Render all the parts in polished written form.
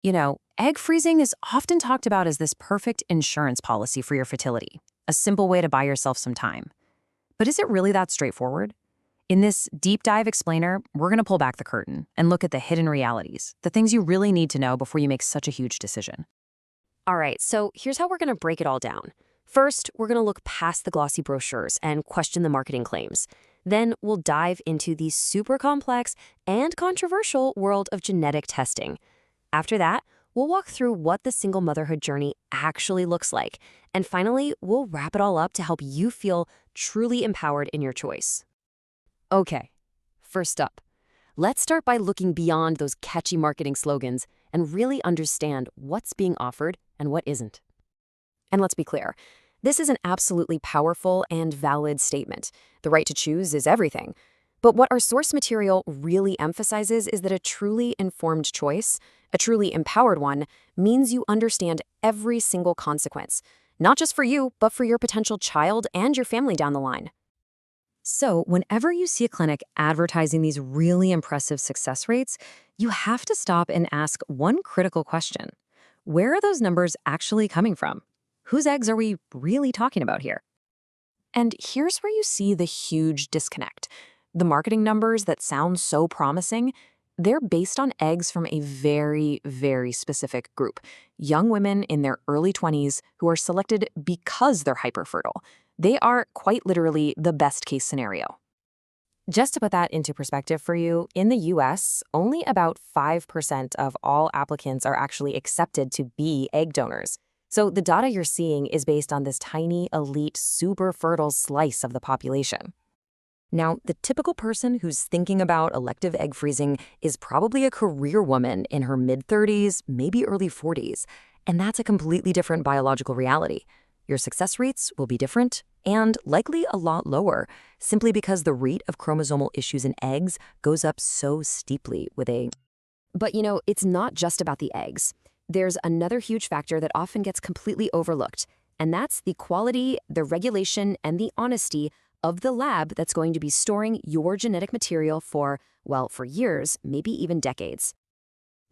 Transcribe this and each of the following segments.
Egg freezing is often talked about as this perfect insurance policy for your fertility, a simple way to buy yourself some time. But is it really that straightforward? In this deep dive explainer, we're going to pull back the curtain and look at the hidden realities, the things you really need to know before you make such a huge decision. All right, so here's how we're going to break it all down. First, we're going to look past the glossy brochures and question the marketing claims. Then we'll dive into the super complex and controversial world of genetic testing. After that, we'll walk through what the single motherhood journey actually looks like. And finally, we'll wrap it all up to help you feel truly empowered in your choice. Okay, first up, let's start by looking beyond those catchy marketing slogans and really understand what's being offered and what isn't. And let's be clear, this is an absolutely powerful and valid statement. The right to choose is everything. But what our source material really emphasizes is that a truly informed choice, a truly empowered one, means you understand every single consequence, not just for you, but for your potential child and your family down the line. So, whenever you see a clinic advertising these really impressive success rates, you have to stop and ask one critical question. Where are those numbers actually coming from? Whose eggs are we really talking about here? And here's where you see the huge disconnect. The marketing numbers that sound so promising, they're based on eggs from a very, very specific group. Young women in their early 20s who are selected because they're hyperfertile. They are quite literally the best case scenario. Just to put that into perspective for you, in the US, only about 5% of all applicants are actually accepted to be egg donors. So the data you're seeing is based on this tiny, elite, super fertile slice of the population. Now, the typical person who's thinking about elective egg freezing is probably a career woman in her mid-30s, maybe early 40s, and that's a completely different biological reality. Your success rates will be different and likely a lot lower, simply because the rate of chromosomal issues in eggs goes up so steeply with a... But it's not just about the eggs. There's another huge factor that often gets completely overlooked, and that's the quality, the regulation, and the honesty of the lab that's going to be storing your genetic material for years, maybe even decades.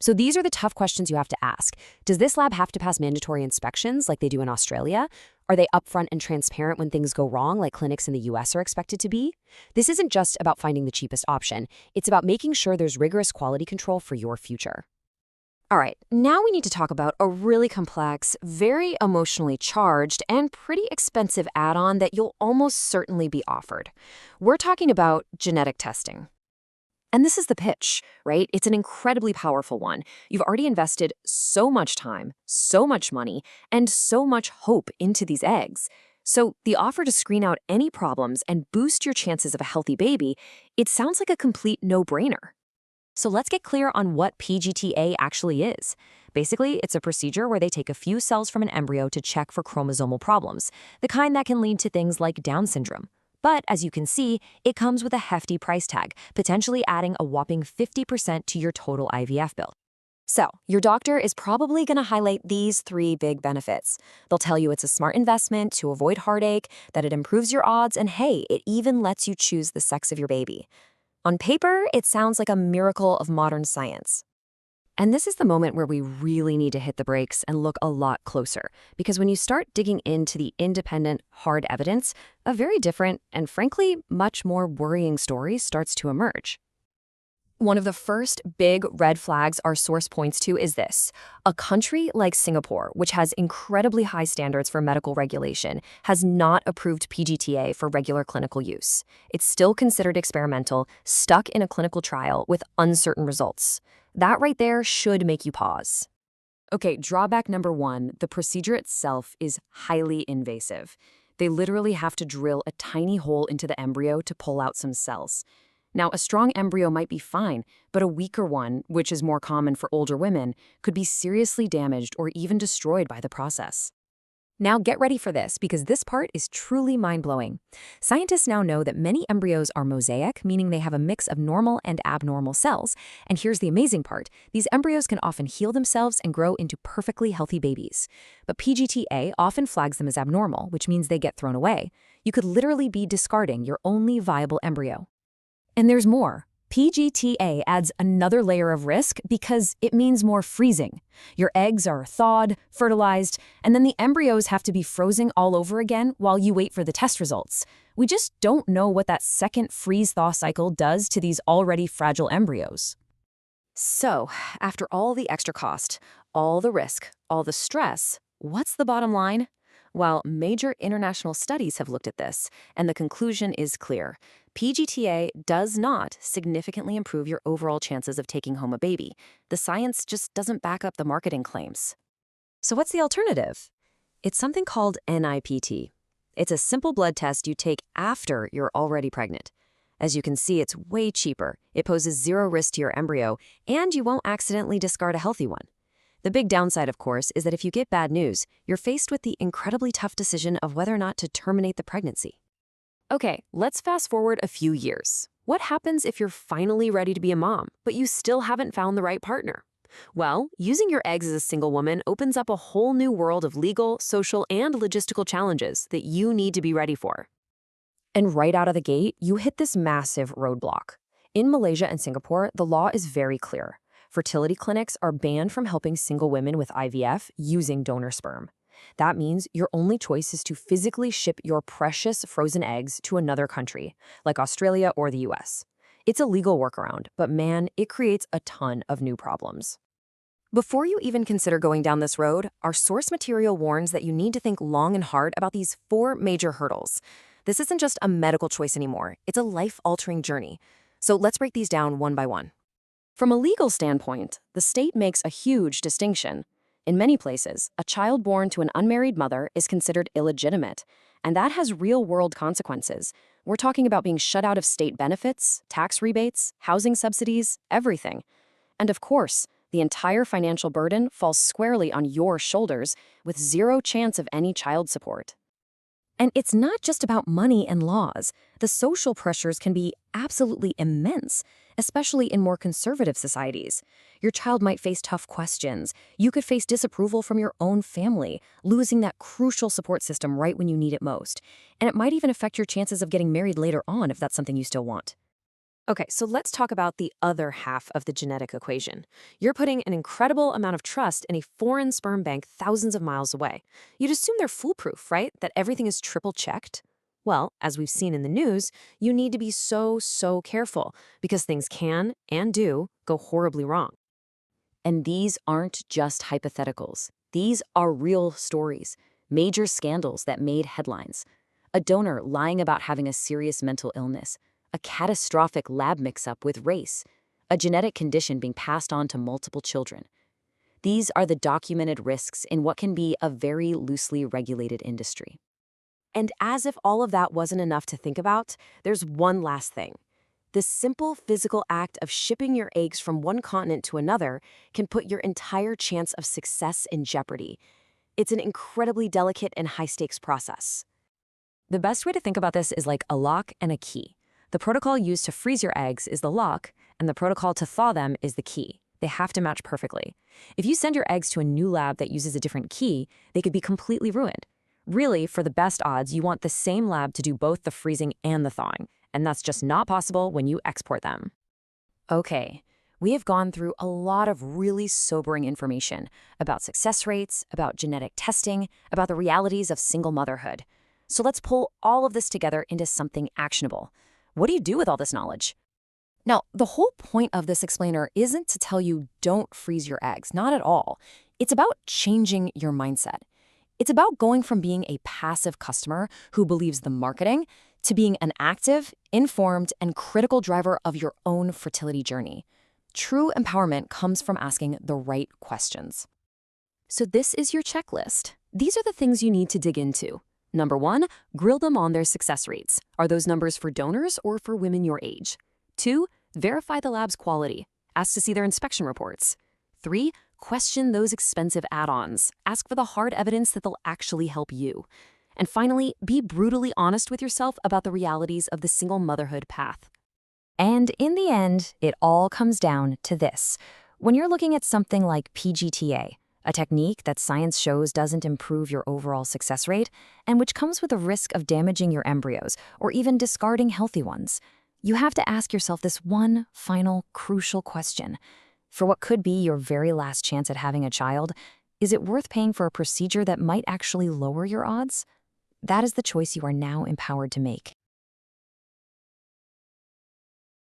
So these are the tough questions you have to ask. Does this lab have to pass mandatory inspections like they do in Australia? Are they upfront and transparent when things go wrong like clinics in the US are expected to be? This isn't just about finding the cheapest option. It's about making sure there's rigorous quality control for your future. All right, now we need to talk about a really complex, very emotionally charged, and pretty expensive add-on that you'll almost certainly be offered. We're talking about genetic testing. And this is the pitch, right? It's an incredibly powerful one. You've already invested so much time, so much money, and so much hope into these eggs. So the offer to screen out any problems and boost your chances of a healthy baby, it sounds like a complete no-brainer. So let's get clear on what PGTA actually is. Basically, it's a procedure where they take a few cells from an embryo to check for chromosomal problems, the kind that can lead to things like Down syndrome. But as you can see, it comes with a hefty price tag, potentially adding a whopping 50% to your total IVF bill. So, your doctor is probably going to highlight these 3 big benefits. They'll tell you it's a smart investment to avoid heartache, that it improves your odds, and hey, it even lets you choose the sex of your baby. On paper, it sounds like a miracle of modern science. And this is the moment where we really need to hit the brakes and look a lot closer, because when you start digging into the independent, hard evidence, a very different and frankly, much more worrying story starts to emerge. One of the first big red flags our source points to is this. A country like Singapore, which has incredibly high standards for medical regulation, has not approved PGTA for regular clinical use. It's still considered experimental, stuck in a clinical trial with uncertain results. That right there should make you pause. Okay, drawback number 1, the procedure itself is highly invasive. They literally have to drill a tiny hole into the embryo to pull out some cells. Now, a strong embryo might be fine, but a weaker one, which is more common for older women, could be seriously damaged or even destroyed by the process. Now get ready for this, because this part is truly mind-blowing. Scientists now know that many embryos are mosaic, meaning they have a mix of normal and abnormal cells. And here's the amazing part. These embryos can often heal themselves and grow into perfectly healthy babies. But PGTA often flags them as abnormal, which means they get thrown away. You could literally be discarding your only viable embryo. And there's more. PGTA adds another layer of risk because it means more freezing. Your eggs are thawed, fertilized, and then the embryos have to be frozen all over again while you wait for the test results. We just don't know what that second freeze-thaw cycle does to these already fragile embryos. So, after all the extra cost, all the risk, all the stress, what's the bottom line? Well, major international studies have looked at this, and the conclusion is clear. PGTA does not significantly improve your overall chances of taking home a baby. The science just doesn't back up the marketing claims. So what's the alternative? It's something called NIPT. It's a simple blood test you take after you're already pregnant. As you can see, it's way cheaper. It poses zero risk to your embryo, and you won't accidentally discard a healthy one. The big downside, of course, is that if you get bad news, you're faced with the incredibly tough decision of whether or not to terminate the pregnancy. Okay, let's fast forward a few years. What happens if you're finally ready to be a mom, but you still haven't found the right partner? Well, using your eggs as a single woman opens up a whole new world of legal, social, and logistical challenges that you need to be ready for. And right out of the gate, you hit this massive roadblock. In Malaysia and Singapore, the law is very clear. Fertility clinics are banned from helping single women with IVF using donor sperm. That means your only choice is to physically ship your precious frozen eggs to another country, like Australia or the US. It's a legal workaround, but man, it creates a ton of new problems. Before you even consider going down this road, our source material warns that you need to think long and hard about these 4 major hurdles. This isn't just a medical choice anymore, it's a life-altering journey. So let's break these down one by one. From a legal standpoint, the state makes a huge distinction. In many places, a child born to an unmarried mother is considered illegitimate, and that has real-world consequences. We're talking about being shut out of state benefits, tax rebates, housing subsidies, everything. And of course, the entire financial burden falls squarely on your shoulders with zero chance of any child support. And it's not just about money and laws. The social pressures can be absolutely immense, especially in more conservative societies. Your child might face tough questions. You could face disapproval from your own family, losing that crucial support system right when you need it most. And it might even affect your chances of getting married later on if that's something you still want. Okay, so let's talk about the other half of the genetic equation. You're putting an incredible amount of trust in a foreign sperm bank thousands of miles away. You'd assume they're foolproof, right? That everything is triple checked? Well, as we've seen in the news, you need to be so careful because things can and do go horribly wrong. And these aren't just hypotheticals. These are real stories, major scandals that made headlines. A donor lying about having a serious mental illness, a catastrophic lab mix-up with race, a genetic condition being passed on to multiple children. These are the documented risks in what can be a very loosely regulated industry. And as if all of that wasn't enough to think about, there's one last thing. The simple physical act of shipping your eggs from one continent to another can put your entire chance of success in jeopardy. It's an incredibly delicate and high-stakes process. The best way to think about this is like a lock and a key. The protocol used to freeze your eggs is the lock, and the protocol to thaw them is the key. They have to match perfectly. If you send your eggs to a new lab that uses a different key, they could be completely ruined. Really, for the best odds, you want the same lab to do both the freezing and the thawing, and that's just not possible when you export them. Okay, we have gone through a lot of really sobering information about success rates, about genetic testing, about the realities of single motherhood. So let's pull all of this together into something actionable. What do you do with all this knowledge? Now, the whole point of this explainer isn't to tell you don't freeze your eggs, not at all. It's about changing your mindset. It's about going from being a passive customer who believes the marketing to being an active, informed, and critical driver of your own fertility journey. True empowerment comes from asking the right questions. So this is your checklist. These are the things you need to dig into. Number 1, grill them on their success rates. Are those numbers for donors or for women your age? 2, verify the lab's quality. Ask to see their inspection reports. 3, question those expensive add-ons. Ask for the hard evidence that they'll actually help you. And finally, be brutally honest with yourself about the realities of the single motherhood path. And in the end, it all comes down to this. When you're looking at something like PGTA, a technique that science shows doesn't improve your overall success rate, and which comes with a risk of damaging your embryos or even discarding healthy ones, You have to ask yourself this one final, crucial question. For what could be your very last chance at having a child, is it worth paying for a procedure that might actually lower your odds? That is the choice you are now empowered to make.